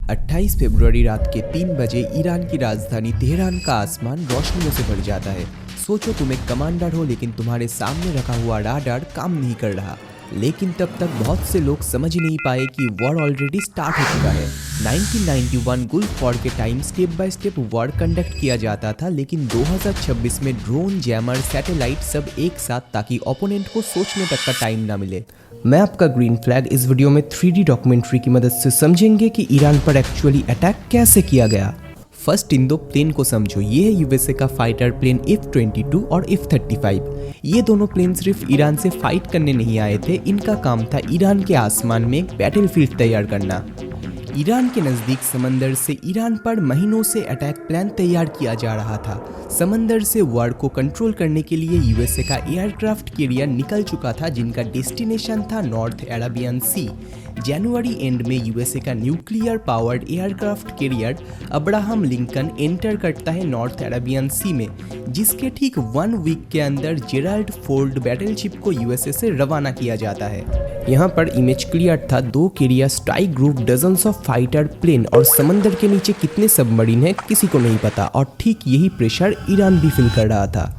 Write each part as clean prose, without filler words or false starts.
28 फरवरी रात के 3 बजे ईरान की राजधानी तेहरान का आसमान रोशनियों से भर जाता है। सोचो तुम एक कमांडर हो लेकिन तुम्हारे सामने रखा हुआ राडार काम नहीं कर रहा। लेकिन तब तक बहुत से लोग समझ ही नहीं पाए कि वॉर ऑलरेडी स्टार्ट हो चुका है। 1991 गल्फ वॉर के time step by step war conduct किया जाता था, लेकिन 2026 में ड्रोन, जैमर, सैटेलाइट सब एक साथ, ताकि ओपोनेंट को सोचने तक का टाइम ना मिले। मैं आपका ग्रीन फ्लैग इस वीडियो में 3D डॉक्यूमेंट्री की मदद से समझेंगे कि ईरान पर एक्चुअली अटैक कैसे किया गया। फर्स्ट इन दो प्लेन को समझो। ये है यूएसए का फाइटर प्लेन F-22 और F-35। ये दोनों प्लेन सिर्फ ईरान से फाइट करने नहीं आए थे, इनका काम था ईरान के आसमान में एक बैटलफील्ड तैयार करना। ईरान के नज़दीक समंदर से ईरान पर महीनों से अटैक प्लान तैयार किया जा रहा था। समंदर से वॉर को कंट्रोल करने के लिए यूएसए का एयरक्राफ्ट कैरियर निकल चुका था, जिनका डेस्टिनेशन था नॉर्थ अरेबियन सी। जनवरी एंड में यूएसए का nuclear powered aircraft carrier Abraham Lincoln enter करता है नॉर्थ अरेबियन सी में, जिसके ठीक 1 वीक के अंदर जेराल्ड फोर्ड बैटलशिप को यूएसए से रवाना किया जाता है। यहाँ पर इमेज क्लियर था। 2 carrier, strike group, dozens of fighter plane और समंदर के नीचे कितने सबमरीन है किसी को नहीं पता, और ठीक यही प्रेशर ईरान भी फील कर रहा था।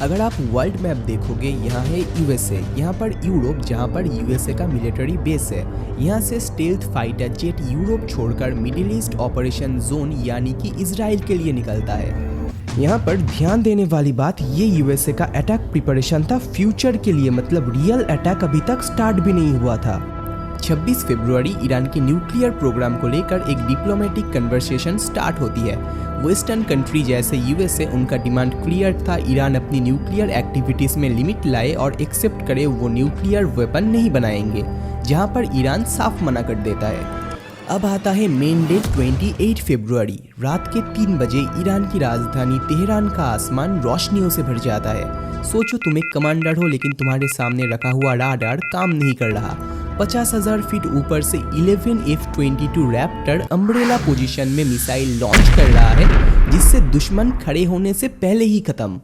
अगर आप वर्ल्ड मैप देखोगे, यहाँ है यूएसए, यहाँ पर यूरोप जहाँ पर यूएसए का मिलिट्री बेस है। यहाँ से स्टेल्थ फाइटर जेट यूरोप छोड़कर मिडिल ईस्ट ऑपरेशन जोन यानी कि इजराइल के लिए निकलता है। यहाँ पर ध्यान देने वाली बात, ये यूएसए का अटैक प्रिपरेशन था फ्यूचर के लिए, मतलब रियल अटैक अभी तक स्टार्ट भी नहीं हुआ था। 26 फरवरी ईरान के न्यूक्लियर प्रोग्राम को लेकर एक डिप्लोमेटिक कन्वर्सेशन स्टार्ट होती है। वेस्टर्न कंट्री जैसे यूएसए, उनका डिमांड क्लियर था, ईरान अपनी न्यूक्लियर एक्टिविटीज में लिमिट लाए और एक्सेप्ट करे वो न्यूक्लियर वेपन नहीं बनाएंगे, जहां पर ईरान साफ मना कर देता है। अब आता है मेन डेट 28 फरवरी रात के 3 बजे ईरान की राजधानी तेहरान का आसमान रोशनियों से भर जाता है। सोचो तुम एक कमांडर हो लेकिन तुम्हारे सामने रखा हुआ राडार काम नहीं कर रहा। 50,000 फीट ऊपर से 11 F-22 रैप्टर अम्ब्रेला पोजीशन में मिसाइल लॉन्च कर रहा है, जिससे दुश्मन खड़े होने से पहले ही खत्म।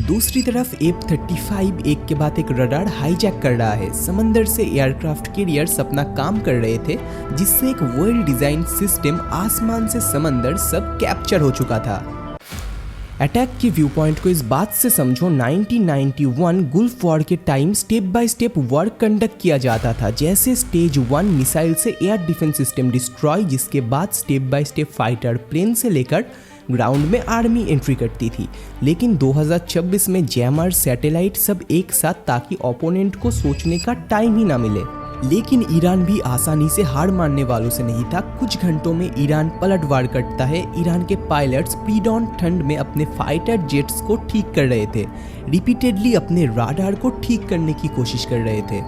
दूसरी तरफ F-35 एक के बाद एक रडार हाईजैक कर रहा है। समंदर से एयरक्राफ्ट कैरियर्स अपना काम कर रहे थे, जिससे एक वेल डिजाइन सिस्टम आसमान से समंदर सब कैप्चर हो चुका था। अटैक के व्यू पॉइंट को इस बात से समझो, 1991 गल्फ वॉर के time step by step war conduct किया जाता था। जैसे स्टेज 1 मिसाइल से एयर डिफेंस सिस्टम डिस्ट्रॉय, जिसके बाद step by step fighter plane से लेकर ग्राउंड में आर्मी एंट्री करती थी। लेकिन 2026 में जैमर, सैटेलाइट सब एक साथ, ताकि ओपोनेंट को सोचने का टाइम ही ना मिले। लेकिन ईरान भी आसानी से हार मानने वालों से नहीं था। कुछ घंटों में ईरान पलटवार करता है। ईरान के पायलट्स प्री-डॉन ठंड में अपने फाइटर जेट्स को ठीक कर रहे थे, रिपीटेडली अपने राडार को ठीक करने की कोशिश कर रहे थे,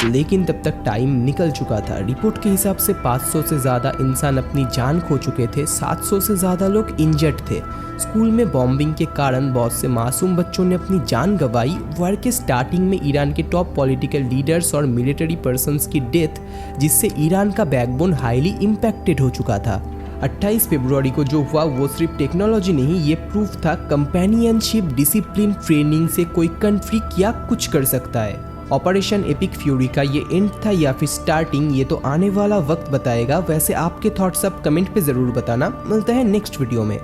लेकिन तब तक टाइम निकल चुका था। रिपोर्ट के हिसाब से 500 से ज़्यादा इंसान अपनी जान खो चुके थे, 700 से ज़्यादा लोग इंजर्ड थे। स्कूल में बॉम्बिंग के कारण बहुत से मासूम बच्चों ने अपनी जान गंवाई। वॉर के स्टार्टिंग में ईरान के टॉप पॉलिटिकल लीडर्स और मिलिट्री पर्सन्स की डेथ, जिससे ईरान का बैकबोन हाईली इम्पैक्टेड हो चुका था। 28 फरवरी को जो हुआ वो सिर्फ टेक्नोलॉजी नहीं, ये प्रूफ था कंपेनियनशिप, डिसिप्लिन, ट्रेनिंग से कोई कंट्री क्या कुछ कर सकता है। ऑपरेशन एपिक फ्यूरी का ये एंड था या फिर स्टार्टिंग, ये तो आने वाला वक्त बताएगा। वैसे आपके थॉट्स आप कमेंट पे ज़रूर बताना। मिलता है नेक्स्ट वीडियो में।